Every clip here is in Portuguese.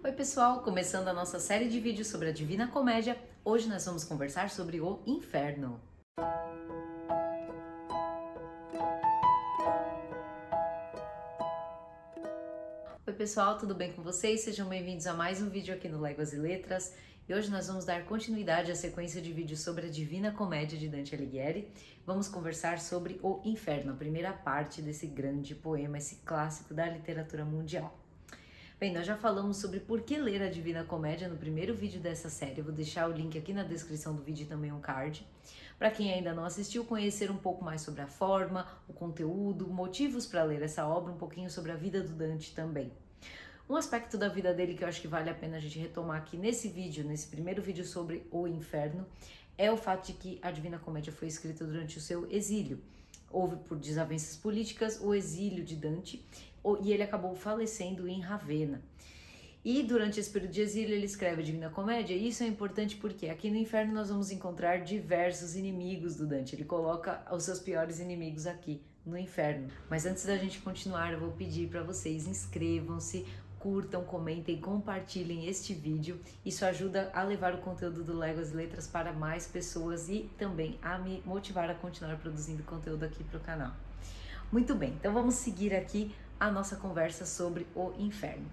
Oi pessoal, começando a nossa série de vídeos sobre a Divina Comédia, hoje nós vamos conversar sobre o Inferno. Oi pessoal, tudo bem com vocês? Sejam bem-vindos a mais um vídeo aqui no Léguas e Letras. E hoje nós vamos dar continuidade à sequência de vídeos sobre a Divina Comédia de Dante Alighieri. Vamos conversar sobre o Inferno, a primeira parte desse grande poema, esse clássico da literatura mundial. Bem, nós já falamos sobre por que ler a Divina Comédia no primeiro vídeo dessa série. Eu vou deixar o link aqui na descrição do vídeo e também um card. Para quem ainda não assistiu, conhecer um pouco mais sobre a forma, o conteúdo, motivos para ler essa obra, um pouquinho sobre a vida do Dante também. Um aspecto da vida dele que eu acho que vale a pena a gente retomar aqui nesse vídeo, nesse primeiro vídeo sobre o Inferno, é o fato de que a Divina Comédia foi escrita durante o seu exílio. Houve, por desavenças políticas, o exílio de Dante e ele acabou falecendo em Ravenna. E durante esse período de exílio ele escreve a Divina Comédia, e isso é importante porque aqui no Inferno nós vamos encontrar diversos inimigos do Dante. Ele coloca os seus piores inimigos aqui no Inferno. Mas antes da gente continuar, eu vou pedir para vocês inscrevam-se, curtam, comentem, compartilhem este vídeo. Isso ajuda a levar o conteúdo do Léguas e Letras para mais pessoas e também a me motivar a continuar produzindo conteúdo aqui para o canal. Muito bem, então vamos seguir aqui a nossa conversa sobre o Inferno.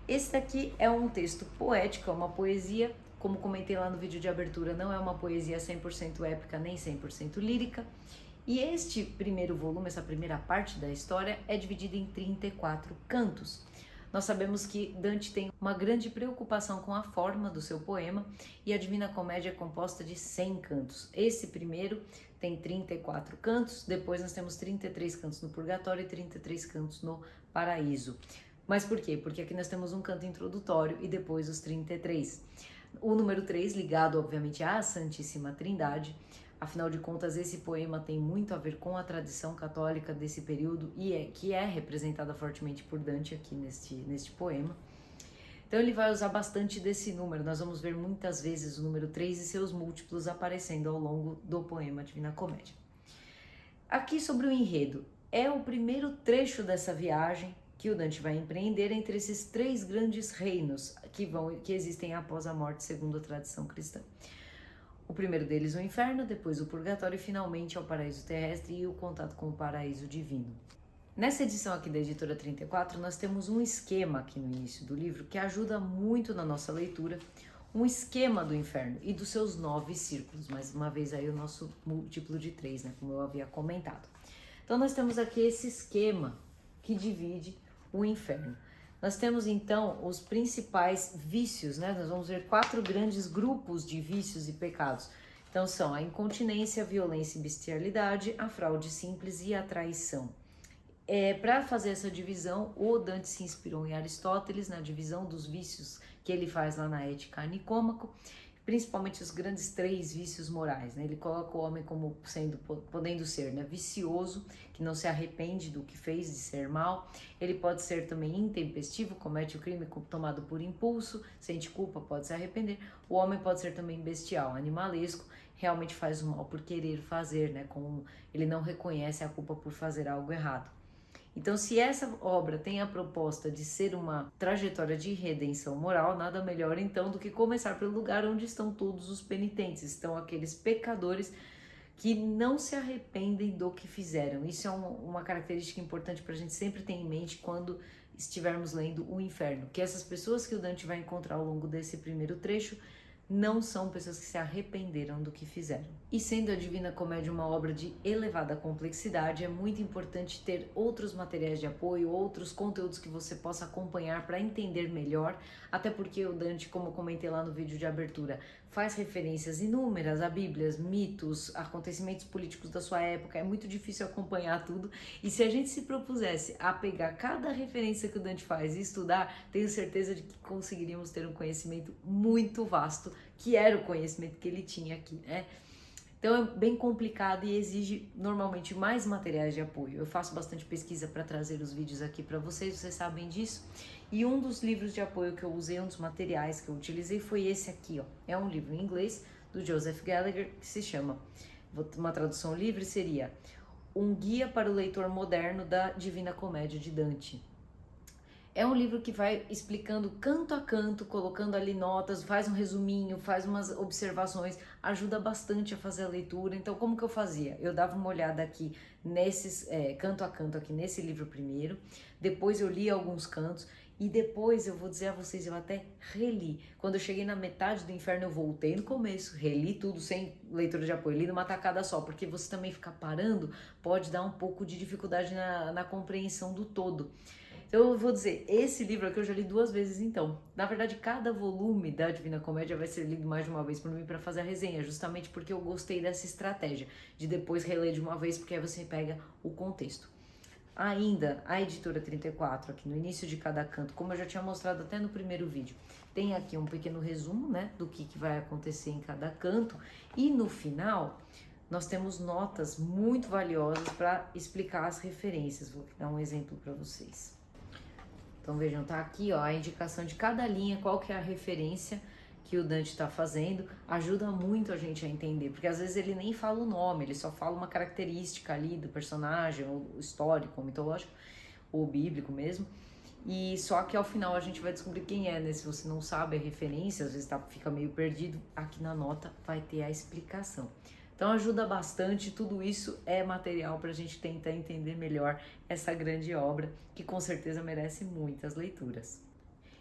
Esse daqui é um texto poético, é uma poesia, como comentei lá no vídeo de abertura, não é uma poesia 100% épica nem 100% lírica. E este primeiro volume, essa primeira parte da história, é dividida em 34 cantos. Nós sabemos que Dante tem uma grande preocupação com a forma do seu poema e a Divina Comédia é composta de 100 cantos. Esse primeiro tem 34 cantos, depois nós temos 33 cantos no Purgatório e 33 cantos no Paraíso. Mas por quê? Porque aqui nós temos um canto introdutório e depois os 33. O número 3 ligado, obviamente, à Santíssima Trindade. Afinal de contas, esse poema tem muito a ver com a tradição católica desse período e que é representada fortemente por Dante aqui neste poema. Então ele vai usar bastante desse número, nós vamos ver muitas vezes o número 3 e seus múltiplos aparecendo ao longo do poema Divina Comédia. Aqui sobre o enredo, é o primeiro trecho dessa viagem que o Dante vai empreender entre esses três grandes reinos que existem após a morte segundo a tradição cristã. O primeiro deles o inferno, depois o purgatório e finalmente o paraíso terrestre e o contato com o paraíso divino. Nessa edição aqui da editora 34, nós temos um esquema aqui no início do livro que ajuda muito na nossa leitura, um esquema do inferno e dos seus 9 círculos, mais uma vez aí o nosso múltiplo de 3, né, como eu havia comentado. Então nós temos aqui esse esquema que divide o inferno. Nós temos então os principais vícios, né? Nós vamos ver 4 grandes grupos de vícios e pecados. Então são a incontinência, a violência e bestialidade, a fraude simples e a traição. Para fazer essa divisão, o Dante se inspirou em Aristóteles, na divisão dos vícios que ele faz lá na Ética a Nicômaco, principalmente os grandes 3 vícios morais, né? Ele coloca o homem como podendo ser, né, vicioso, que não se arrepende do que fez, de ser mal. Ele pode ser também intempestivo, comete o crime tomado por impulso, sente culpa, pode se arrepender. O homem pode ser também bestial, animalesco, realmente faz o mal por querer fazer, né? Como ele não reconhece a culpa por fazer algo errado. Então, se essa obra tem a proposta de ser uma trajetória de redenção moral, nada melhor então do que começar pelo lugar onde estão todos os penitentes, estão aqueles pecadores que não se arrependem do que fizeram. Isso é uma característica importante para a gente sempre ter em mente quando estivermos lendo o Inferno, que essas pessoas que o Dante vai encontrar ao longo desse primeiro trecho não são pessoas que se arrependeram do que fizeram. E sendo a Divina Comédia uma obra de elevada complexidade, é muito importante ter outros materiais de apoio, outros conteúdos que você possa acompanhar para entender melhor, até porque o Dante, como eu comentei lá no vídeo de abertura, faz referências inúmeras a bíblias, mitos, acontecimentos políticos da sua época, é muito difícil acompanhar tudo, e se a gente se propusesse a pegar cada referência que o Dante faz e estudar, tenho certeza de que conseguiríamos ter um conhecimento muito vasto, que era o conhecimento que ele tinha aqui, né? Então é bem complicado e exige normalmente mais materiais de apoio. Eu faço bastante pesquisa para trazer os vídeos aqui para vocês sabem disso. E um dos livros de apoio que eu usei, um dos materiais que eu utilizei foi esse aqui, ó. É um livro em inglês do Joseph Gallagher que se chama, uma tradução livre seria Um Guia para o Leitor Moderno da Divina Comédia de Dante. É um livro que vai explicando canto a canto, colocando ali notas, faz um resuminho, faz umas observações, ajuda bastante a fazer a leitura. Então, como que eu fazia? Eu dava uma olhada aqui nesses canto a canto aqui nesse livro primeiro, depois eu li alguns cantos e depois eu vou dizer a vocês, eu até reli. Quando eu cheguei na metade do inferno, eu voltei no começo, reli tudo sem leitura de apoio, li numa tacada só, porque você também ficar parando pode dar um pouco de dificuldade na compreensão do todo. Então eu vou dizer, esse livro aqui eu já li 2 vezes então. Na verdade, cada volume da Divina Comédia vai ser lido mais de uma vez por mim para fazer a resenha, justamente porque eu gostei dessa estratégia, de depois reler de uma vez, porque aí você pega o contexto. Ainda, a editora 34, aqui no início de cada canto, como eu já tinha mostrado até no primeiro vídeo, tem aqui um pequeno resumo, né, do que vai acontecer em cada canto, e no final nós temos notas muito valiosas para explicar as referências. Vou dar um exemplo para vocês. Então vejam, tá aqui ó, a indicação de cada linha, qual que é a referência que o Dante está fazendo, ajuda muito a gente a entender, porque às vezes ele nem fala o nome, ele só fala uma característica ali do personagem, ou histórico, ou mitológico, ou bíblico mesmo, e só que ao final a gente vai descobrir quem é, né? Se você não sabe a referência, às vezes fica meio perdido, aqui na nota vai ter a explicação. Então ajuda bastante, tudo isso é material para a gente tentar entender melhor essa grande obra, que com certeza merece muitas leituras.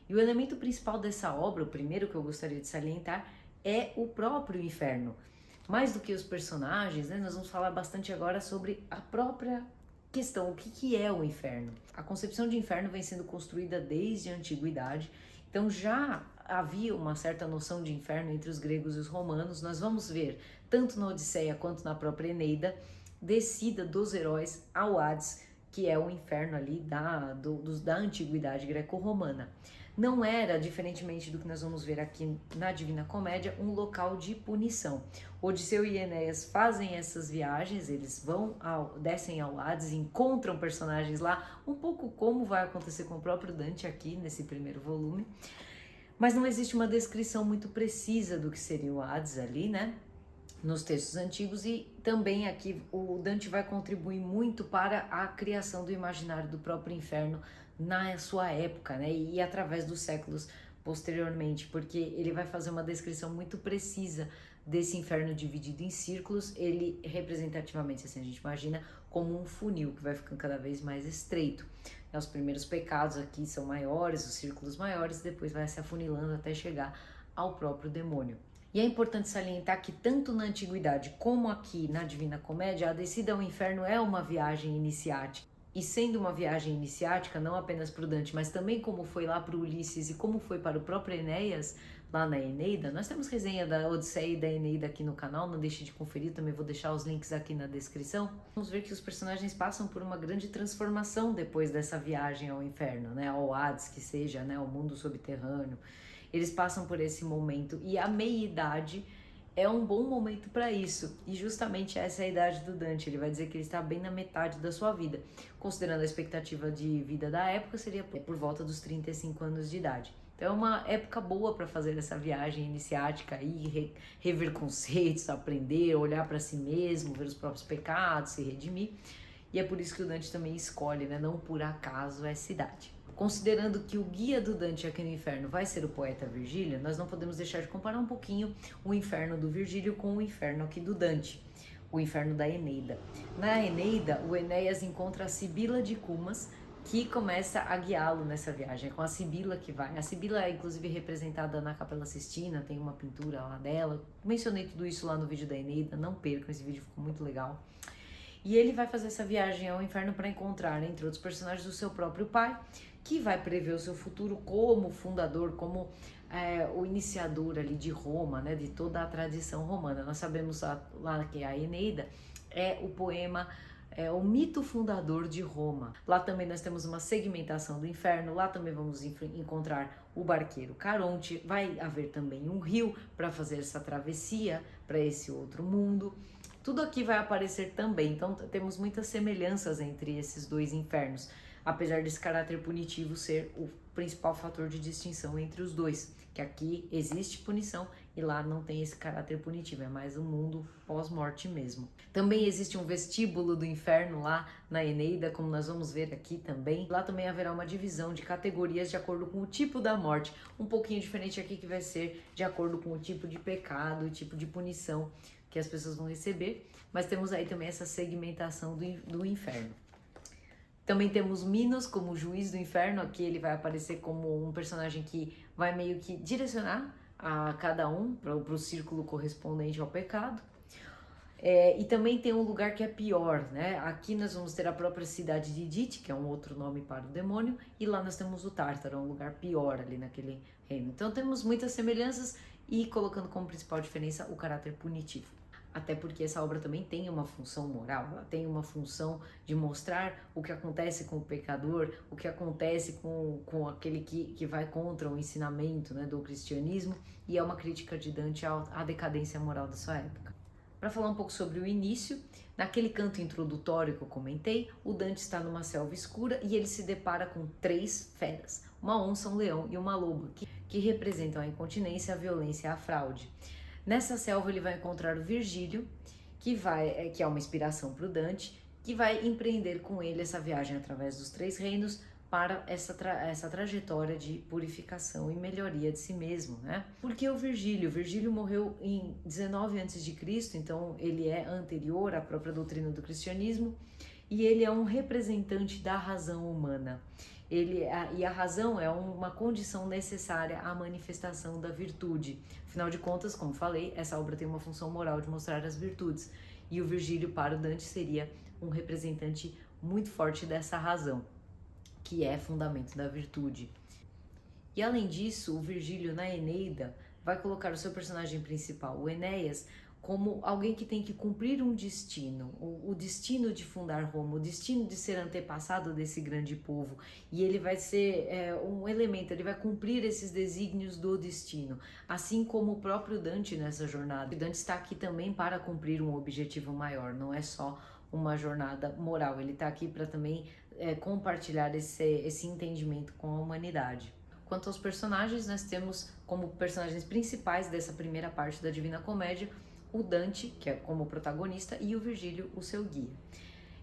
E o elemento principal dessa obra, o primeiro que eu gostaria de salientar, é o próprio inferno. Mais do que os personagens, né, nós vamos falar bastante agora sobre a própria questão, o que é o inferno. A concepção de inferno vem sendo construída desde a antiguidade, então já havia uma certa noção de inferno entre os gregos e os romanos. Nós vamos ver, tanto na Odisseia quanto na própria Eneida, descida dos heróis ao Hades, que é o inferno ali da antiguidade greco-romana. Não era, diferentemente do que nós vamos ver aqui na Divina Comédia, um local de punição. Odisseu e Enéas fazem essas viagens, eles descem ao Hades, encontram personagens lá, um pouco como vai acontecer com o próprio Dante aqui nesse primeiro volume, mas não existe uma descrição muito precisa do que seria o Hades ali, né? Nos textos antigos, e também aqui o Dante vai contribuir muito para a criação do imaginário do próprio inferno na sua época, né, e através dos séculos posteriormente, porque ele vai fazer uma descrição muito precisa desse inferno dividido em círculos. Ele representativamente, assim a gente imagina, como um funil que vai ficando cada vez mais estreito. Os primeiros pecados aqui são maiores, os círculos maiores, depois vai se afunilando até chegar ao próprio demônio. E é importante salientar que tanto na Antiguidade como aqui na Divina Comédia, a descida ao inferno é uma viagem iniciática. E sendo uma viagem iniciática, não apenas para o Dante, mas também como foi lá para o Ulisses e como foi para o próprio Enéas, lá na Eneida. Nós temos resenha da Odisseia e da Eneida aqui no canal, não deixe de conferir, também vou deixar os links aqui na descrição. Vamos ver que os personagens passam por uma grande transformação depois dessa viagem ao inferno, né, ao Hades, que seja, né, ao mundo subterrâneo. Eles passam por esse momento, e a meia-idade é um bom momento para isso, e justamente essa é a idade do Dante. Ele vai dizer que ele está bem na metade da sua vida, considerando a expectativa de vida da época, seria por volta dos 35 anos de idade. Então é uma época boa para fazer essa viagem iniciática aí, rever conceitos, aprender, olhar para si mesmo, ver os próprios pecados, se redimir, e é por isso que o Dante também escolhe, né, não por acaso, essa idade. Considerando que o guia do Dante aqui no inferno vai ser o poeta Virgílio, nós não podemos deixar de comparar um pouquinho o inferno do Virgílio com o inferno aqui do Dante, o inferno da Eneida. Na Eneida, o Enéas encontra a Sibila de Cumas, que começa a guiá-lo nessa viagem. É com a Sibila que vai. A Sibila é inclusive representada na Capela Sistina, tem uma pintura lá dela. Mencionei tudo isso lá no vídeo da Eneida, não percam, esse vídeo ficou muito legal. E ele vai fazer essa viagem ao inferno para encontrar, entre outros personagens, o seu próprio pai, que vai prever o seu futuro como fundador, como o iniciador ali de Roma, né, de toda a tradição romana. Nós sabemos lá que a Eneida é o poema, o mito fundador de Roma. Lá também nós temos uma segmentação do inferno, lá também vamos encontrar o barqueiro Caronte, vai haver também um rio para fazer essa travessia para esse outro mundo. Tudo aqui vai aparecer também, então temos muitas semelhanças entre esses dois infernos, apesar desse caráter punitivo ser principal fator de distinção entre os dois, que aqui existe punição e lá não tem esse caráter punitivo, é mais um mundo pós-morte mesmo. Também existe um vestíbulo do inferno lá na Eneida, como nós vamos ver aqui também. Lá também haverá uma divisão de categorias de acordo com o tipo da morte, um pouquinho diferente aqui que vai ser de acordo com o tipo de pecado, o tipo de punição que as pessoas vão receber, mas temos aí também essa segmentação do inferno. Também temos Minos como juiz do inferno, aqui ele vai aparecer como um personagem que vai meio que direcionar a cada um para o círculo correspondente ao pecado. E também tem um lugar que é pior, né? Aqui nós vamos ter a própria cidade de Dite, que é um outro nome para o demônio, e lá nós temos o Tártaro, um lugar pior ali naquele reino. Então temos muitas semelhanças e colocando como principal diferença o caráter punitivo. Até porque essa obra também tem uma função moral, ela tem uma função de mostrar o que acontece com o pecador, o que acontece com aquele que vai contra o ensinamento, né, do cristianismo, e é uma crítica de Dante à decadência moral da sua época. Para falar um pouco sobre o início, naquele canto introdutório que eu comentei, o Dante está numa selva escura e ele se depara com 3 feras, uma onça, um leão e uma loba, que representam a incontinência, a violência e a fraude. Nessa selva ele vai encontrar o Virgílio, que é uma inspiração para o Dante, que vai empreender com ele essa viagem através dos 3 reinos para essa trajetória de purificação e melhoria de si mesmo, né? Porque o Virgílio? O Virgílio morreu em 19 a.C., então ele é anterior à própria doutrina do cristianismo e ele é um representante da razão humana. E a razão é uma condição necessária à manifestação da virtude. Afinal de contas, como falei, essa obra tem uma função moral de mostrar as virtudes. E o Virgílio para o Dante seria um representante muito forte dessa razão, que é fundamento da virtude. E além disso, o Virgílio na Eneida vai colocar o seu personagem principal, o Enéas, como alguém que tem que cumprir um destino, o destino de fundar Roma, o destino de ser antepassado desse grande povo. E ele vai ser um elemento, ele vai cumprir esses desígnios do destino, assim como o próprio Dante nessa jornada. O Dante está aqui também para cumprir um objetivo maior, não é só uma jornada moral, ele está aqui para também compartilhar esse entendimento com a humanidade. Quanto aos personagens, nós temos como personagens principais dessa primeira parte da Divina Comédia o Dante, que é como protagonista, e o Virgílio, o seu guia.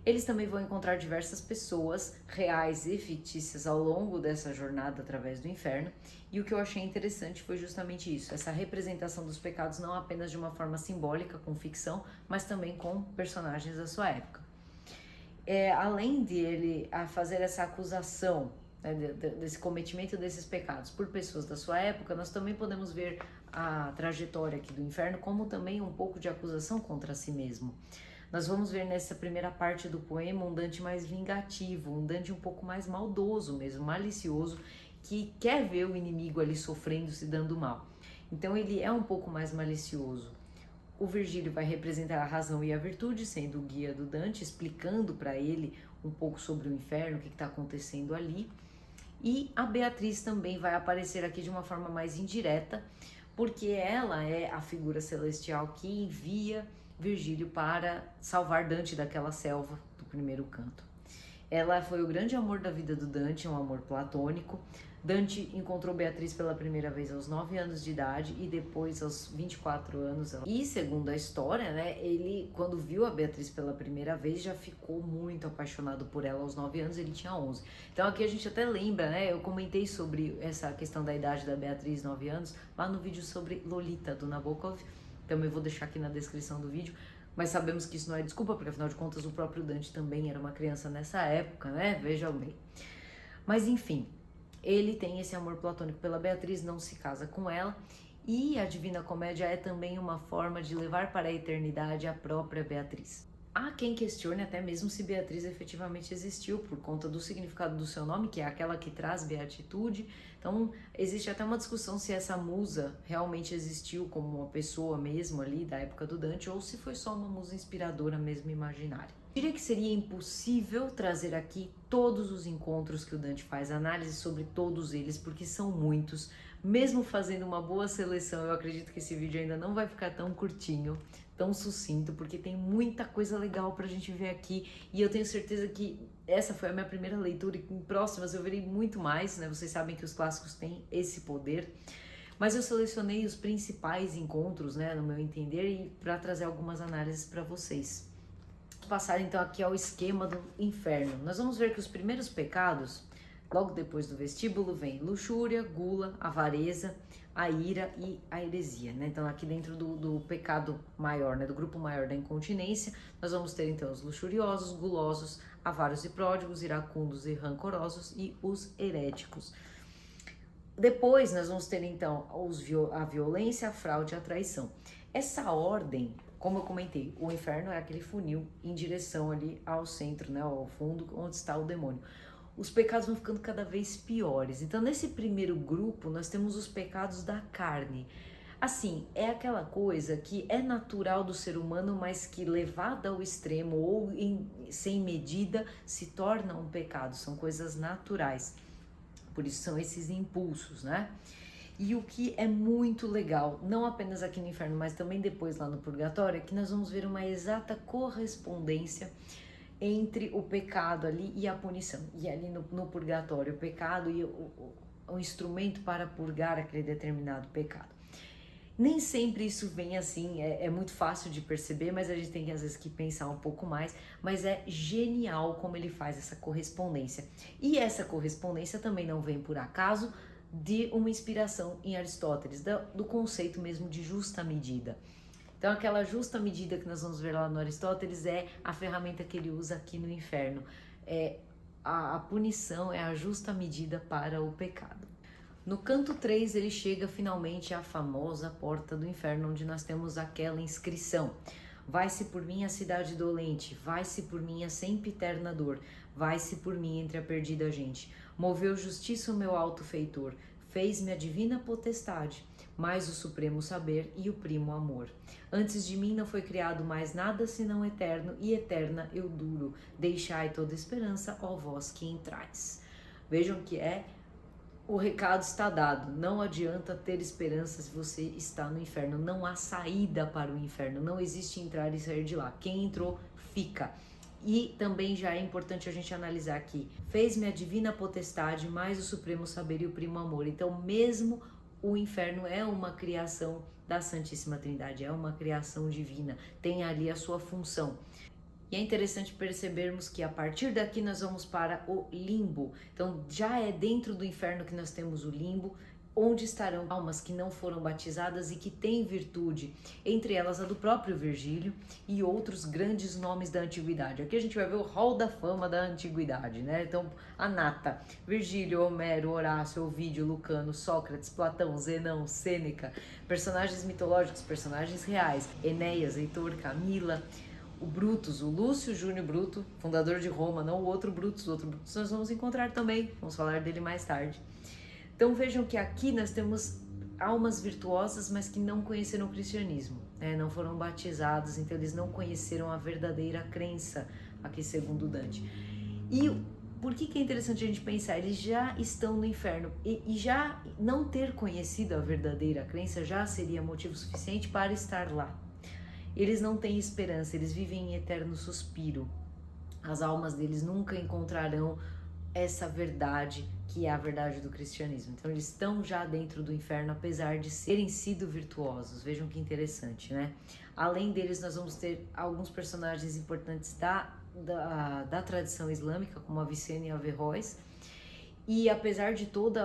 Eles também vão encontrar diversas pessoas reais e fictícias ao longo dessa jornada através do inferno, e o que eu achei interessante foi justamente isso, essa representação dos pecados não apenas de uma forma simbólica, com ficção, mas também com personagens da sua época. Além de ele fazer essa acusação, né, desse cometimento desses pecados por pessoas da sua época, nós também podemos ver a trajetória aqui do inferno como também um pouco de acusação contra si mesmo. Nós vamos ver nessa primeira parte do poema um Dante mais vingativo, um Dante um pouco mais maldoso mesmo, malicioso, que quer ver o inimigo ali sofrendo, se dando mal. Então ele é um pouco mais malicioso. O Virgílio vai representar a razão e a virtude, sendo o guia do Dante, explicando para ele um pouco sobre o inferno, o que está acontecendo ali. E a Beatriz também vai aparecer aqui de uma forma mais indireta, porque ela é a figura celestial que envia Virgílio para salvar Dante daquela selva do primeiro canto. Ela foi o grande amor da vida do Dante, um amor platônico. Dante encontrou Beatriz pela primeira vez aos 9 anos de idade e depois aos 24 anos. E segundo a história, né, ele quando viu a Beatriz pela primeira vez já ficou muito apaixonado por ela aos 9 anos, ele tinha 11. Então aqui a gente até lembra, né, eu comentei sobre essa questão da idade da Beatriz, 9 anos, lá no vídeo sobre Lolita, do Nabokov, também vou deixar aqui na descrição do vídeo. Mas sabemos que isso não é desculpa, porque afinal de contas o próprio Dante também era uma criança nessa época, né? Vejam bem. Mas enfim, ele tem esse amor platônico pela Beatriz, não se casa com ela, e a Divina Comédia é também uma forma de levar para a eternidade a própria Beatriz. Há quem questione até mesmo se Beatriz efetivamente existiu, por conta do significado do seu nome, que é aquela que traz beatitude. Então, existe até uma discussão se essa musa realmente existiu como uma pessoa mesmo ali da época do Dante, ou se foi só uma musa inspiradora mesmo imaginária. Diria que seria impossível trazer aqui todos os encontros que o Dante faz, análise sobre todos eles, porque são muitos. Mesmo fazendo uma boa seleção, eu acredito que esse vídeo ainda não vai ficar tão curtinho, tão sucinto, porque tem muita coisa legal pra gente ver aqui, e eu tenho certeza que essa foi a minha primeira leitura e em próximas eu verei muito mais, né? Vocês sabem que os clássicos têm esse poder. Mas eu selecionei os principais encontros, né, no meu entender, e para trazer algumas análises para vocês. Vou passar então aqui ao esquema do inferno. Nós vamos ver que os primeiros pecados, logo depois do vestíbulo, vem luxúria, gula, avareza, a ira e a heresia, né? Então aqui dentro do pecado maior, né, do grupo maior da incontinência, nós vamos ter então os luxuriosos, gulosos, avaros e pródigos, iracundos e rancorosos e os heréticos. Depois nós vamos ter então a violência, a fraude e a traição. Essa ordem, como eu comentei, o inferno é aquele funil em direção ali ao centro, né, ao fundo, onde está o demônio. Os pecados vão ficando cada vez piores. Então nesse primeiro grupo nós temos os pecados da carne. Assim, é aquela coisa que é natural do ser humano, mas que levada ao extremo ou sem medida se torna um pecado. São coisas naturais. Por isso são esses impulsos, né? E o que é muito legal, não apenas aqui no inferno, mas também depois lá no purgatório, é que nós vamos ver uma exata correspondência entre o pecado ali e a punição. E ali no purgatório, o pecado e o instrumento para purgar aquele determinado pecado. Nem sempre isso vem assim, é muito fácil de perceber, mas a gente tem às vezes que pensar um pouco mais, mas é genial como ele faz essa correspondência. E essa correspondência também não vem por acaso de uma inspiração em Aristóteles, do conceito mesmo de justa medida. Então aquela justa medida que nós vamos ver lá no Aristóteles é a ferramenta que ele usa aqui no inferno. A punição é a justa medida para o pecado. No canto 3 ele chega finalmente à famosa porta do inferno, onde nós temos aquela inscrição: vai-se por mim a cidade dolente, vai-se por mim a sempiterna dor, vai-se por mim entre a perdida gente. Moveu justiça o meu alto feitor, fez-me a divina potestade, mais o supremo saber e o primo amor. Antes de mim não foi criado mais nada senão eterno, e eterna eu duro. Deixai toda esperança, ó vós que entrais. Vejam que o recado está dado, não adianta ter esperança se você está no inferno, não há saída para o inferno, não existe entrar e sair de lá, quem entrou fica. E também já é importante a gente analisar aqui, fez-me a divina potestade, mais o supremo saber e o primo amor. Então mesmo o inferno é uma criação da Santíssima Trindade, é uma criação divina, tem ali a sua função. E é interessante percebermos que a partir daqui nós vamos para o limbo. Então já é dentro do inferno que nós temos o limbo, onde estarão almas que não foram batizadas e que têm virtude, entre elas a do próprio Virgílio e outros grandes nomes da antiguidade. Aqui a gente vai ver o hall da fama da antiguidade, né? Então a nata: Virgílio, Homero, Horácio, Ovídio, Lucano, Sócrates, Platão, Zenão, Sêneca, personagens mitológicos, personagens reais, Enéas, Heitor, Camila, o Brutus, o Lúcio Júnior Bruto, fundador de Roma, não o outro Brutus nós vamos encontrar também, vamos falar dele mais tarde. Então vejam que aqui nós temos almas virtuosas, mas que não conheceram o cristianismo, né? Não foram batizados, então eles não conheceram a verdadeira crença, aqui segundo Dante. E por que é interessante a gente pensar? Eles já estão no inferno, e já não ter conhecido a verdadeira crença já seria motivo suficiente para estar lá. Eles não têm esperança, eles vivem em eterno suspiro. As almas deles nunca encontrarão essa verdade que é a verdade do cristianismo. Então eles estão já dentro do inferno, apesar de serem sido virtuosos. Vejam que interessante, né? Além deles, nós vamos ter alguns personagens importantes da tradição islâmica, como Avicena e Averroes. E apesar de toda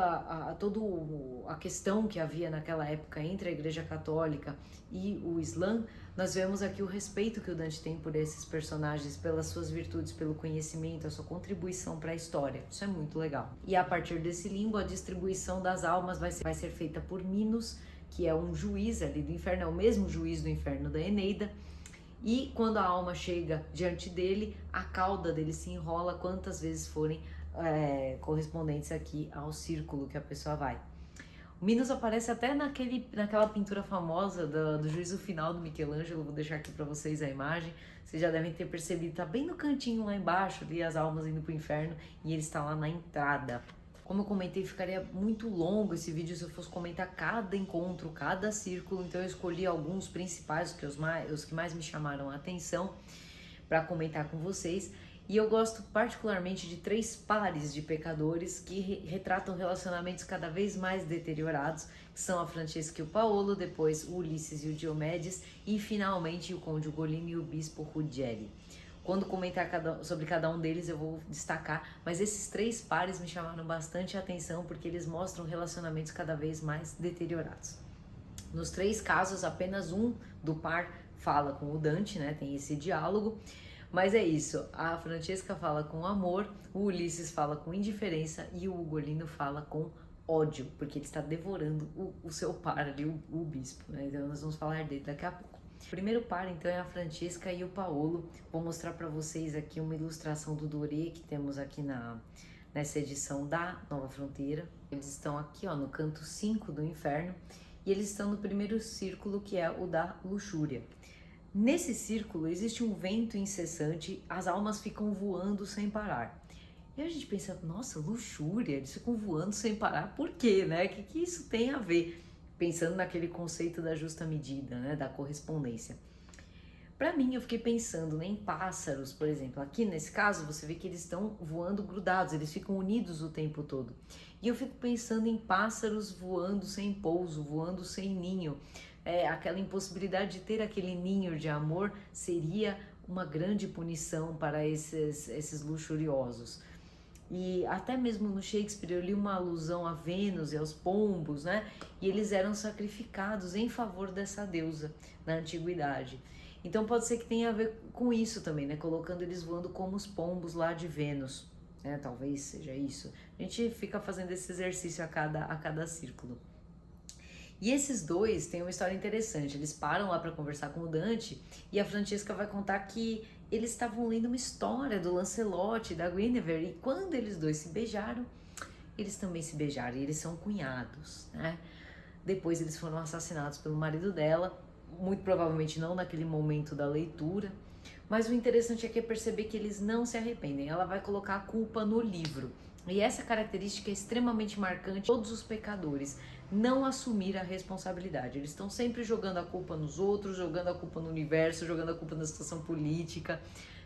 a questão que havia naquela época entre a Igreja Católica e o Islã, nós vemos aqui o respeito que o Dante tem por esses personagens, pelas suas virtudes, pelo conhecimento, a sua contribuição para a história. Isso é muito legal. E a partir desse limbo, a distribuição das almas vai ser feita por Minos, que é um juiz ali do inferno, é o mesmo juiz do inferno da Eneida. E quando a alma chega diante dele, a cauda dele se enrola quantas vezes forem correspondentes aqui ao círculo que a pessoa vai. O Minos aparece até naquela pintura famosa do Juízo Final do Michelangelo. Vou deixar aqui para vocês a imagem. Vocês já devem ter percebido, tá bem no cantinho lá embaixo, ali as almas indo pro inferno, e ele está lá na entrada. Como eu comentei, ficaria muito longo esse vídeo se eu fosse comentar cada encontro, cada círculo, então eu escolhi alguns principais, os que mais me chamaram a atenção, para comentar com vocês. E eu gosto particularmente de 3 pares de pecadores que retratam relacionamentos cada vez mais deteriorados, que são a Francesca e o Paolo, depois o Ulisses e o Diomedes, e finalmente o Conde Ugolino e o Bispo Ruggieri. Quando comentar sobre cada um deles eu vou destacar, mas esses 3 pares me chamaram bastante a atenção porque eles mostram relacionamentos cada vez mais deteriorados. Nos 3 casos, apenas um do par fala com o Dante, né? Tem esse diálogo. Mas é isso, a Francesca fala com amor, o Ulisses fala com indiferença e o Ugolino fala com ódio, porque ele está devorando o seu par ali, o bispo, né? Então nós vamos falar dele daqui a pouco. O primeiro par então é a Francesca e o Paolo. Vou mostrar para vocês aqui uma ilustração do Doré que temos aqui nessa edição da Nova Fronteira. Eles estão aqui ó, no canto 5 do inferno e eles estão no primeiro círculo, que é o da luxúria. Nesse círculo existe um vento incessante, as almas ficam voando sem parar. E a gente pensa, nossa, luxúria, eles ficam voando sem parar, por quê, né? O que isso tem a ver? Pensando naquele conceito da justa medida, né? Da correspondência. Para mim, eu fiquei pensando em pássaros, por exemplo. Aqui nesse caso, você vê que eles estão voando grudados, eles ficam unidos o tempo todo. E eu fico pensando em pássaros voando sem pouso, voando sem ninho. Aquela impossibilidade de ter aquele ninho de amor seria uma grande punição para esses luxuriosos. E até mesmo no Shakespeare eu li uma alusão a Vênus e aos pombos, né? E eles eram sacrificados em favor dessa deusa na antiguidade. Então pode ser que tenha a ver com isso também, né? Colocando eles voando como os pombos lá de Vênus, né? Talvez seja isso. A gente fica fazendo esse exercício a cada círculo. E esses dois têm uma história interessante. Eles param lá para conversar com o Dante e a Francesca vai contar que eles estavam lendo uma história do Lancelot e da Guinevere, e quando eles dois se beijaram, eles também se beijaram, e eles são cunhados, né? Depois eles foram assassinados pelo marido dela, muito provavelmente não naquele momento da leitura, mas o interessante aqui é perceber que eles não se arrependem. Ela vai colocar a culpa no livro. E essa característica é extremamente marcante de todos os pecadores, não assumir a responsabilidade. Eles estão sempre jogando a culpa nos outros, jogando a culpa no universo, jogando a culpa na situação política.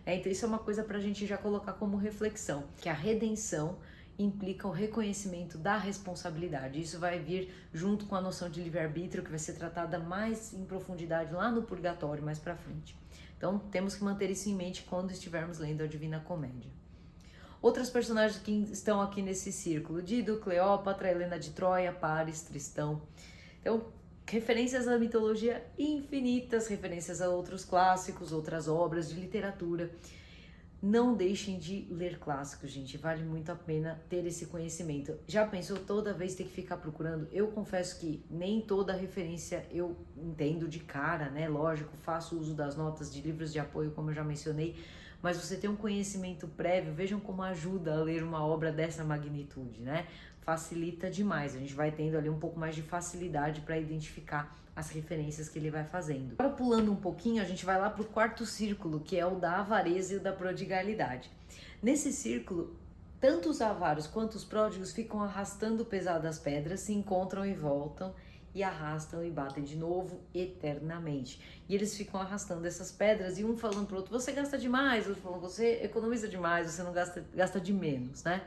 Então isso é uma coisa para a gente já colocar como reflexão, que a redenção implica o reconhecimento da responsabilidade. Isso vai vir junto com a noção de livre-arbítrio, que vai ser tratada mais em profundidade lá no purgatório, mais para frente. Então temos que manter isso em mente quando estivermos lendo a Divina Comédia. Outras personagens que estão aqui nesse círculo: Dido, Cleópatra, Helena de Troia, Paris, Tristão. Então, referências à mitologia infinitas, referências a outros clássicos, outras obras de literatura. Não deixem de ler clássicos, gente, vale muito a pena ter esse conhecimento. Já pensou toda vez ter que ficar procurando? Eu confesso que nem toda referência eu entendo de cara, né? Lógico, faço uso das notas de livros de apoio, como eu já mencionei, mas você ter um conhecimento prévio, vejam como ajuda a ler uma obra dessa magnitude, né? Facilita demais, a gente vai tendo ali um pouco mais de facilidade para identificar as referências que ele vai fazendo. Agora, pulando um pouquinho, a gente vai lá para o quarto círculo, que é o da avareza e o da prodigalidade. Nesse círculo, tanto os avaros quanto os pródigos ficam arrastando pesadas pedras, se encontram e voltam, e arrastam e batem de novo eternamente. E eles ficam arrastando essas pedras e um falando pro outro: você gasta demais, o outro falando: você economiza demais, você não gasta de menos, né?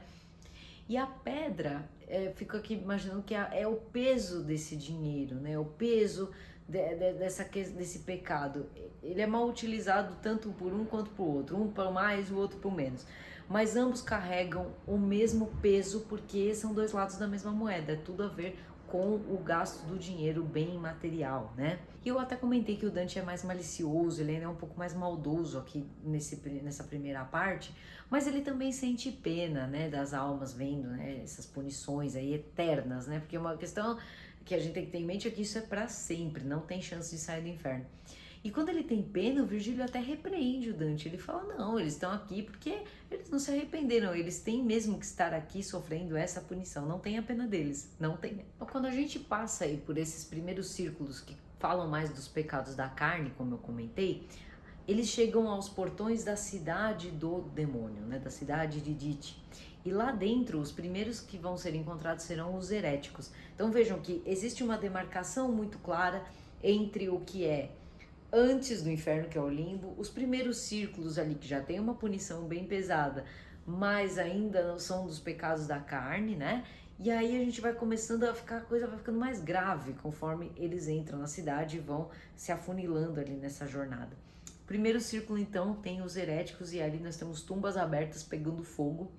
E a pedra, fico aqui imaginando que é o peso desse dinheiro, né? O peso desse pecado. Ele é mal utilizado tanto por um quanto por outro, um por mais, o outro por menos. Mas ambos carregam o mesmo peso porque são dois lados da mesma moeda, é tudo a ver com o gasto do dinheiro, bem material, né? E eu até comentei que o Dante é mais malicioso, ele ainda é um pouco mais maldoso aqui nessa primeira parte, mas ele também sente pena, né, das almas vendo, né, essas punições aí eternas, né? Porque uma questão que a gente tem que ter em mente é que isso é para sempre, não tem chance de sair do inferno. E quando ele tem pena, o Virgílio até repreende o Dante. Ele fala, não, eles estão aqui porque eles não se arrependeram, eles têm mesmo que estar aqui sofrendo essa punição, não tenha pena deles, não tenha. Então, quando a gente passa aí por esses primeiros círculos que falam mais dos pecados da carne, como eu comentei, eles chegam aos portões da cidade do demônio, né, da cidade de Dite. E lá dentro, os primeiros que vão ser encontrados serão os heréticos. Então vejam que existe uma demarcação muito clara entre o que é antes do inferno, que é o limbo, os primeiros círculos ali que já tem uma punição bem pesada, mas ainda não são dos pecados da carne, né? E aí a gente vai começando a ficar, a coisa vai ficando mais grave conforme eles entram na cidade e vão se afunilando ali nessa jornada. Primeiro círculo, então, tem os heréticos, e ali nós temos tumbas abertas pegando fogo.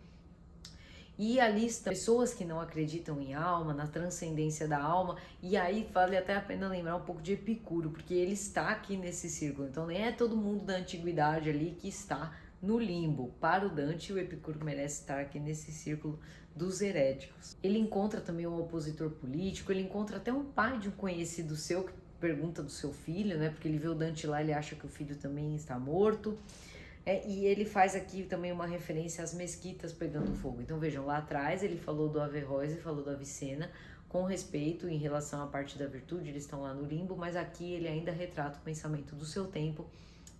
E ali estão pessoas que não acreditam em alma, na transcendência da alma, e aí vale até a pena lembrar um pouco de Epicuro, porque ele está aqui nesse círculo, então nem é todo mundo da antiguidade ali que está no limbo. Para o Dante, o Epicuro merece estar aqui nesse círculo dos heréticos. Ele encontra também um opositor político, ele encontra até um pai de um conhecido seu que pergunta do seu filho, né? Porque ele vê o Dante lá, ele acha que o filho também está morto. E ele faz aqui também uma referência às mesquitas pegando fogo. Então vejam, lá atrás ele falou do Averroes e falou do Avicena com respeito em relação à parte da virtude, eles estão lá no limbo, mas aqui ele ainda retrata o pensamento do seu tempo,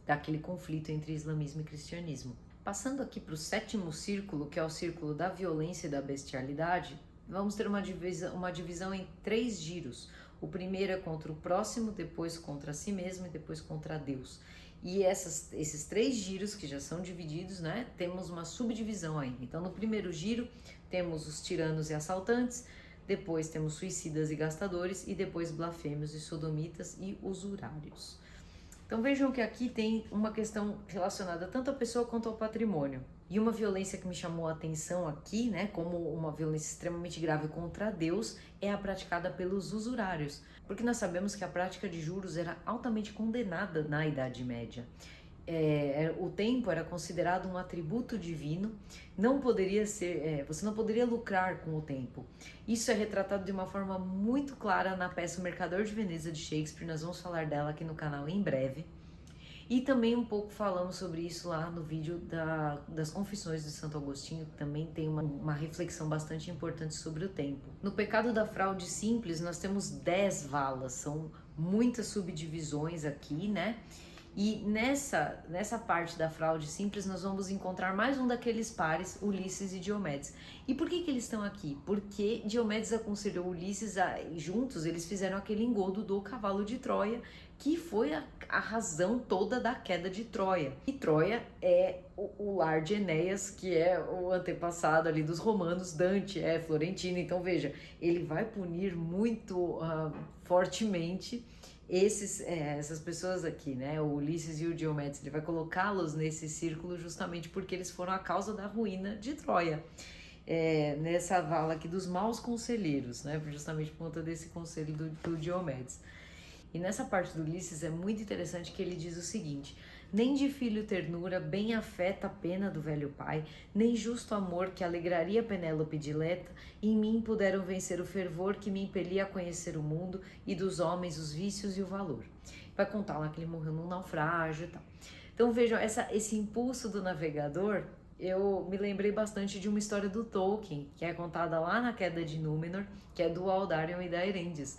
daquele conflito entre islamismo e cristianismo. Passando aqui para o sétimo círculo, que é o círculo da violência e da bestialidade, vamos ter uma divisão em 3 giros. O primeiro é contra o próximo, depois contra si mesmo e depois contra Deus. E esses 3 giros que já são divididos, né, temos uma subdivisão ainda. Então, no primeiro giro, temos os tiranos e assaltantes, depois temos suicidas e gastadores, e depois blasfêmios e sodomitas e usurários. Então vejam que aqui tem uma questão relacionada tanto à pessoa quanto ao patrimônio. E uma violência que me chamou a atenção aqui, né, como uma violência extremamente grave contra Deus, é a praticada pelos usurários. Porque nós sabemos que a prática de juros era altamente condenada na Idade Média. O tempo era considerado um atributo divino, não poderia ser, você não poderia lucrar com o tempo. Isso é retratado de uma forma muito clara na peça O Mercador de Veneza de Shakespeare, nós vamos falar dela aqui no canal em breve. E também um pouco falamos sobre isso lá no vídeo das Confissões de Santo Agostinho, que também tem uma reflexão bastante importante sobre o tempo. No pecado da fraude simples, nós temos 10 valas, são muitas subdivisões aqui, né? E nessa parte da fraude simples nós vamos encontrar mais um daqueles pares, Ulisses e Diomedes. E por que eles estão aqui? Porque Diomedes aconselhou Ulisses juntos eles fizeram aquele engodo do cavalo de Troia, que foi a razão toda da queda de Troia. E Troia é o lar de Enéas, que é o antepassado ali dos romanos, Dante é florentino. Então veja, ele vai punir muito fortemente essas pessoas aqui, né, o Ulisses e o Diomedes. Ele vai colocá-los nesse círculo justamente porque eles foram a causa da ruína de Troia. Nessa vala aqui dos maus conselheiros, né, justamente por conta desse conselho do Diomedes. E nessa parte do Ulisses é muito interessante que ele diz o seguinte: nem de filho ternura bem afeta a pena do velho pai, nem justo amor que alegraria Penélope dileta, em mim puderam vencer o fervor que me impelia a conhecer o mundo e dos homens os vícios e o valor. Vai contar lá que ele morreu num naufrágio e tal. Então vejam, esse impulso do navegador, eu me lembrei bastante de uma história do Tolkien, que é contada lá na Queda de Númenor, que é do Aldarion e da Erendis.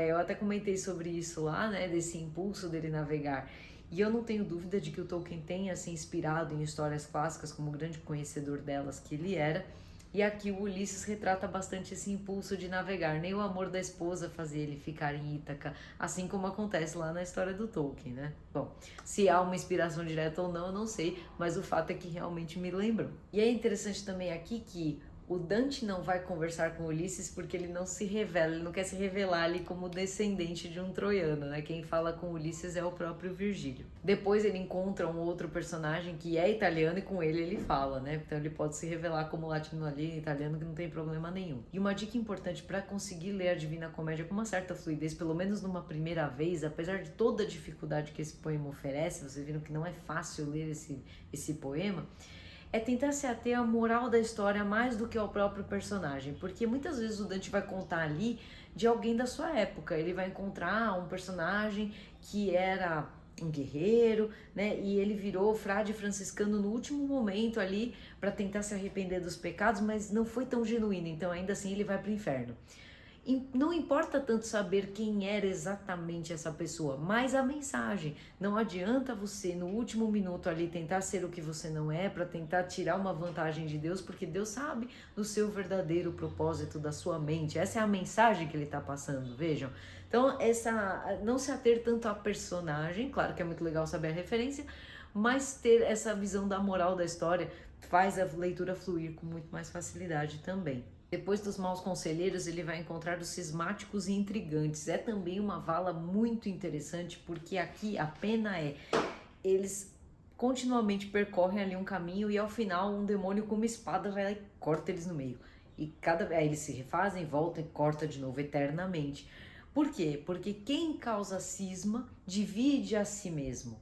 Eu até comentei sobre isso lá, né, desse impulso dele navegar. E eu não tenho dúvida de que o Tolkien tenha se inspirado em histórias clássicas como grande conhecedor delas que ele era. E aqui o Ulisses retrata bastante esse impulso de navegar. Nem o amor da esposa fazia ele ficar em Ítaca, assim como acontece lá na história do Tolkien, né? Bom, se há uma inspiração direta ou não, eu não sei, mas o fato é que realmente me lembrou. E é interessante também aqui que o Dante não vai conversar com Ulisses porque ele não se revela, ele não quer se revelar ali como descendente de um troiano, né? Quem fala com Ulisses é o próprio Virgílio. Depois ele encontra um outro personagem que é italiano e com ele fala, né? Então ele pode se revelar como latino ali, italiano, que não tem problema nenhum. E uma dica importante para conseguir ler a Divina Comédia com uma certa fluidez, pelo menos numa primeira vez, apesar de toda a dificuldade que esse poema oferece, vocês viram que não é fácil ler esse poema, é tentar se ater à moral da história mais do que ao próprio personagem, porque muitas vezes o Dante vai contar ali de alguém da sua época, ele vai encontrar um personagem que era um guerreiro, né? E ele virou frade franciscano no último momento ali para tentar se arrepender dos pecados, mas não foi tão genuíno, então ainda assim ele vai para o inferno. Não importa tanto saber quem era exatamente essa pessoa, mas a mensagem. Não adianta você no último minuto ali tentar ser o que você não é para tentar tirar uma vantagem de Deus, porque Deus sabe do seu verdadeiro propósito, da sua mente. Essa é a mensagem que ele está passando, vejam. Então, não se ater tanto à personagem, claro que é muito legal saber a referência, mas ter essa visão da moral da história faz a leitura fluir com muito mais facilidade também. Depois dos maus conselheiros, ele vai encontrar os cismáticos e intrigantes. É também uma vala muito interessante, porque aqui a pena eles continuamente percorrem ali um caminho e ao final um demônio com uma espada vai lá e corta eles no meio. E aí eles se refazem, voltam e corta de novo eternamente. Por quê? Porque quem causa cisma divide a si mesmo.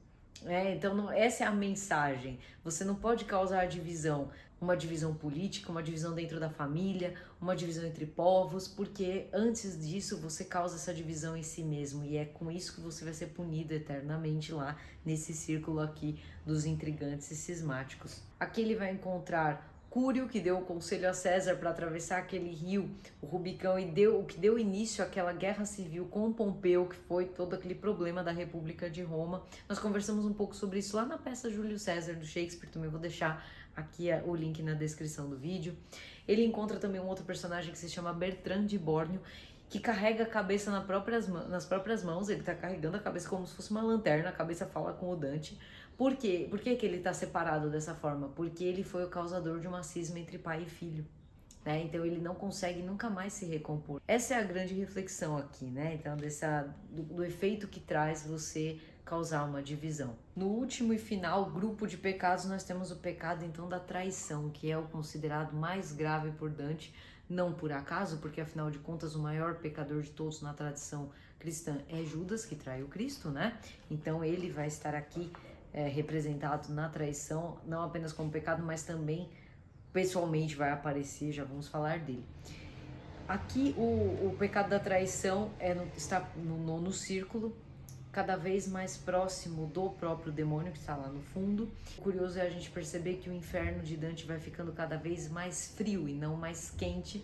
Então essa é a mensagem. Você não pode causar divisão, uma divisão política, uma divisão dentro da família, uma divisão entre povos, porque antes disso você causa essa divisão em si mesmo e é com isso que você vai ser punido eternamente lá nesse círculo aqui dos intrigantes e cismáticos. Aqui ele vai encontrar Cúrio, que deu o conselho a César para atravessar aquele rio, o Rubicão, e o que deu início àquela guerra civil com Pompeu, que foi todo aquele problema da República de Roma. Nós conversamos um pouco sobre isso lá na peça Júlio César do Shakespeare, também vou deixar aqui o link na descrição do vídeo. Ele encontra também um outro personagem que se chama Bertrand de Borneo, que carrega a cabeça nas próprias mãos. Ele está carregando a cabeça como se fosse uma lanterna, a cabeça fala com o Dante. Por quê? Por que ele está separado dessa forma? Porque ele foi o causador de uma cisma entre pai e filho. Então ele não consegue nunca mais se recompor. Essa é a grande reflexão aqui, né? Então do efeito que traz você causar uma divisão. No último e final grupo de pecados nós temos o pecado então da traição, que é o considerado mais grave por Dante, não por acaso, porque afinal de contas o maior pecador de todos na tradição cristã é Judas, que traiu Cristo, né? Então ele vai estar aqui representado na traição, não apenas como pecado, mas também pessoalmente vai aparecer, já vamos falar dele. Aqui o pecado da traição está no nono círculo, cada vez mais próximo do próprio demônio que está lá no fundo. O curioso é a gente perceber que o inferno de Dante vai ficando cada vez mais frio e não mais quente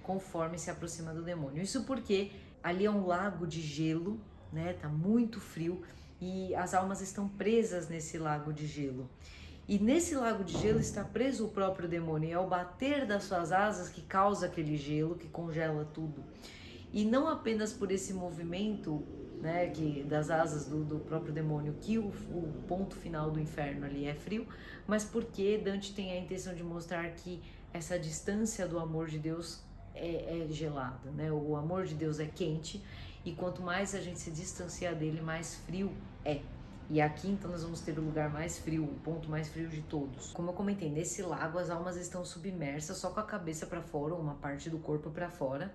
conforme se aproxima do demônio. Isso porque ali é um lago de gelo, né? Tá muito frio e as almas estão presas nesse lago de gelo. E nesse lago de gelo está preso o próprio demônio, e é o bater das suas asas que causa aquele gelo, que congela tudo. E não apenas por esse movimento, né, das asas do próprio demônio, que o ponto final do inferno ali é frio, mas porque Dante tem a intenção de mostrar que essa distância do amor de Deus é gelada, né? O amor de Deus é quente, e quanto mais a gente se distanciar dele, mais frio é. E aqui então nós vamos ter o lugar mais frio, o ponto mais frio de todos. Como eu comentei, nesse lago as almas estão submersas só com a cabeça para fora, uma parte do corpo para fora,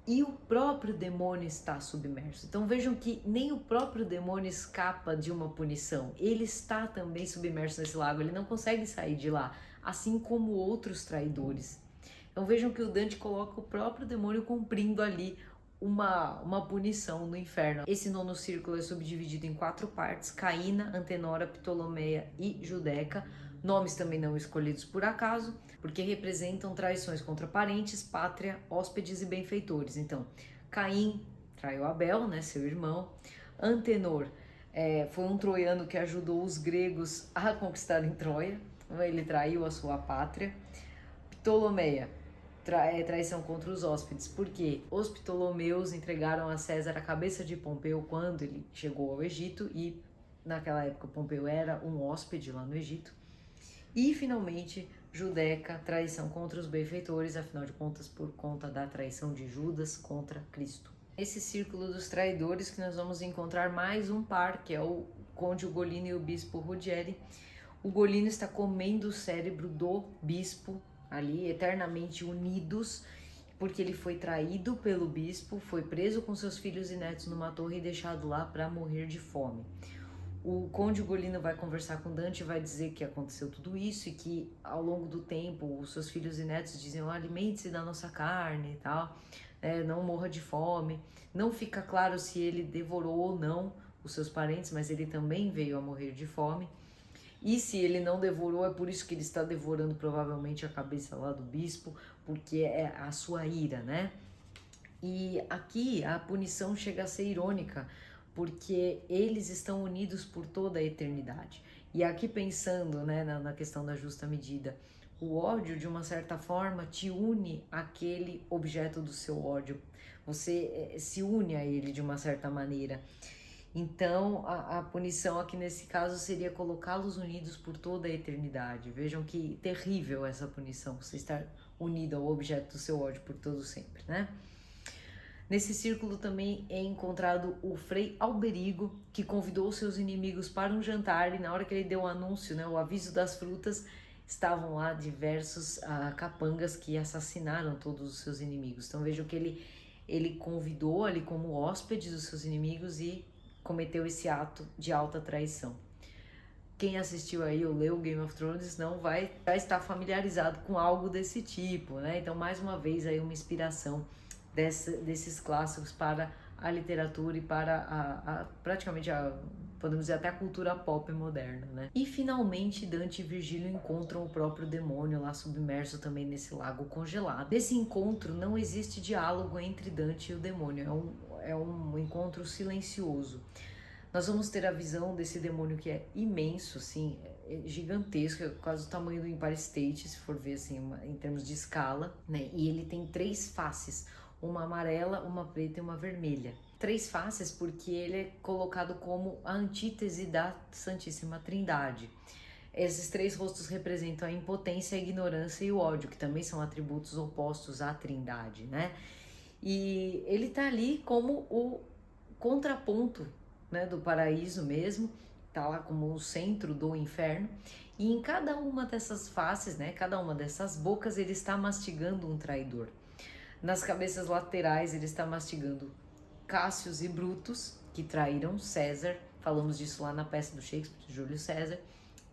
e o próprio demônio está submerso. Então vejam que nem o próprio demônio escapa de uma punição. Ele está também submerso nesse lago, ele não consegue sair de lá, assim como outros traidores. Então vejam que o Dante coloca o próprio demônio cumprindo ali uma punição no inferno. Esse nono círculo é subdividido em 4 partes: Caína, Antenora, Ptolomeia e Judeca. Nomes também não escolhidos por acaso, porque representam traições contra parentes, pátria, hóspedes e benfeitores. Então, Caim traiu Abel, né, seu irmão. Antenor foi um troiano que ajudou os gregos a conquistarem Troia. Ele traiu a sua pátria. Ptolomeia, traição contra os hóspedes, porque os Ptolomeus entregaram a César a cabeça de Pompeu quando ele chegou ao Egito, e naquela época Pompeu era um hóspede lá no Egito. E finalmente Judeca, traição contra os benfeitores, afinal de contas por conta da traição de Judas contra Cristo. Esse círculo dos traidores que nós vamos encontrar mais um par, que é o Conde Ugolino e o Bispo Ruggieri. O Ugolino está comendo o cérebro do bispo, ali eternamente unidos, porque ele foi traído pelo bispo, foi preso com seus filhos e netos numa torre e deixado lá para morrer de fome. O Conde Ugolino vai conversar com Dante e vai dizer que aconteceu tudo isso e que ao longo do tempo os seus filhos e netos dizem: alimente-se da nossa carne e tal, não morra de fome. Não fica claro se ele devorou ou não os seus parentes, mas ele também veio a morrer de fome. E se ele não devorou, é por isso que ele está devorando provavelmente a cabeça lá do bispo, porque é a sua ira, né? E aqui a punição chega a ser irônica, porque eles estão unidos por toda a eternidade. E aqui pensando, né, na questão da justa medida, o ódio de uma certa forma te une àquele objeto do seu ódio. Você se une a ele de uma certa maneira. Então, a punição aqui nesse caso seria colocá-los unidos por toda a eternidade. Vejam que terrível essa punição, você estar unido ao objeto do seu ódio por todo sempre, né? Nesse círculo também é encontrado o Frei Alberigo, que convidou seus inimigos para um jantar, e na hora que ele deu o anúncio, né, o aviso das frutas, estavam lá diversos capangas que assassinaram todos os seus inimigos. Então vejam que ele convidou ali como hóspedes os seus inimigos e cometeu esse ato de alta traição. Quem assistiu aí ou leu Game of Thrones não vai estar familiarizado com algo desse tipo, né? Então, mais uma vez, aí uma inspiração desses clássicos para a literatura e para praticamente podemos dizer até a cultura pop moderna, né? E finalmente Dante e Virgílio encontram o próprio demônio lá submerso também nesse lago congelado. Desse encontro não existe diálogo entre Dante e o demônio, é um encontro silencioso. Nós vamos ter a visão desse demônio que é imenso, assim, é gigantesco, é quase o tamanho do Empire State, se for ver assim, em termos de escala, né? E ele tem 3 faces, uma amarela, uma preta e uma vermelha. 3 faces porque ele é colocado como a antítese da Santíssima Trindade. Esses 3 rostos representam a impotência, a ignorância e o ódio, que também são atributos opostos à Trindade, né? E ele tá ali como o contraponto, né, do paraíso mesmo, tá lá como o centro do inferno, e em cada uma dessas faces, né, cada uma dessas bocas, ele está mastigando um traidor. Nas cabeças laterais ele está mastigando Cássius e Brutus, que traíram César, falamos disso lá na peça do Shakespeare, Júlio César.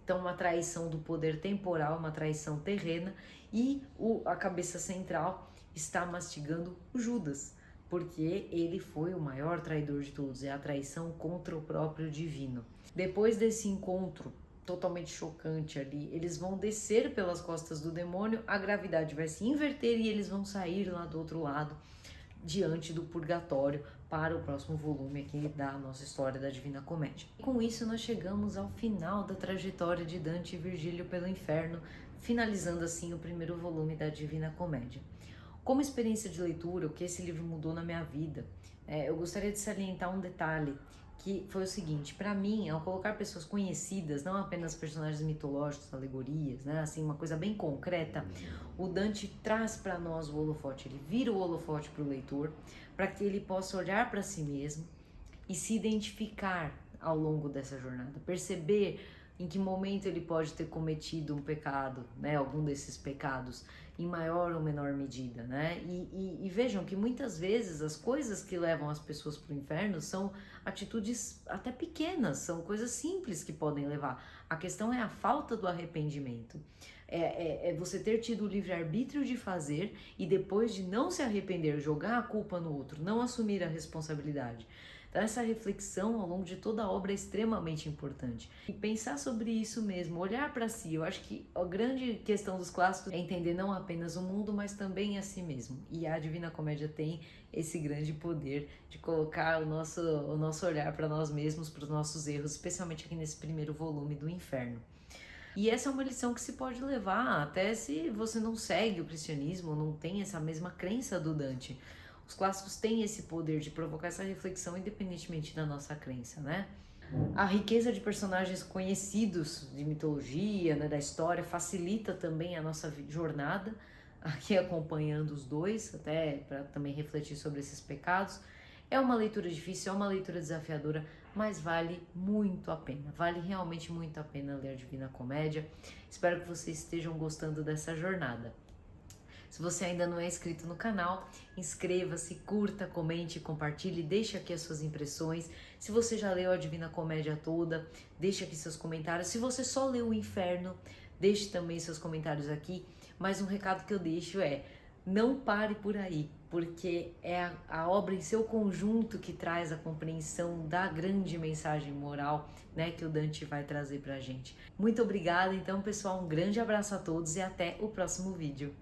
Então uma traição do poder temporal, uma traição terrena, e a cabeça central está mastigando o Judas, porque ele foi o maior traidor de todos, é a traição contra o próprio divino. Depois desse encontro totalmente chocante ali, eles vão descer pelas costas do demônio, a gravidade vai se inverter e eles vão sair lá do outro lado, diante do purgatório, para o próximo volume aqui da nossa história da Divina Comédia. Com isso nós chegamos ao final da trajetória de Dante e Virgílio pelo inferno, finalizando assim o primeiro volume da Divina Comédia. Como experiência de leitura, o que esse livro mudou na minha vida, eu gostaria de salientar um detalhe, que foi o seguinte: para mim, ao colocar pessoas conhecidas, não apenas personagens mitológicos, alegorias, né, assim, uma coisa bem concreta, o Dante traz para nós o holofote, ele vira o holofote para o leitor, para que ele possa olhar para si mesmo e se identificar ao longo dessa jornada, perceber em que momento ele pode ter cometido um pecado, né, algum desses pecados, em maior ou menor medida, né? E vejam que muitas vezes as coisas que levam as pessoas para o inferno são atitudes até pequenas, são coisas simples que podem levar. A questão é a falta do arrependimento. É você ter tido o livre-arbítrio de fazer e depois de não se arrepender, jogar a culpa no outro, não assumir a responsabilidade. Então essa reflexão ao longo de toda a obra é extremamente importante. E pensar sobre isso mesmo, olhar para si. Eu acho que a grande questão dos clássicos é entender não apenas o mundo, mas também a si mesmo. E a Divina Comédia tem esse grande poder de colocar o nosso olhar para nós mesmos, para os nossos erros, especialmente aqui nesse primeiro volume do Inferno. E essa é uma lição que se pode levar até se você não segue o cristianismo, não tem essa mesma crença do Dante. Os clássicos têm esse poder de provocar essa reflexão independentemente da nossa crença, né? A riqueza de personagens conhecidos de mitologia, né, da história, facilita também a nossa jornada, aqui acompanhando os dois, até para também refletir sobre esses pecados. É uma leitura difícil, é uma leitura desafiadora, mas vale muito a pena, vale realmente muito a pena ler a Divina Comédia. Espero que vocês estejam gostando dessa jornada. Se você ainda não é inscrito no canal, inscreva-se, curta, comente, compartilhe, deixe aqui as suas impressões. Se você já leu a Divina Comédia toda, deixe aqui seus comentários. Se você só leu o Inferno, deixe também seus comentários aqui. Mas um recado que eu deixo é: não pare por aí. porque é a obra em seu conjunto que traz a compreensão da grande mensagem moral, né, que o Dante vai trazer pra gente. Muito obrigada, então, pessoal, um grande abraço a todos e até o próximo vídeo.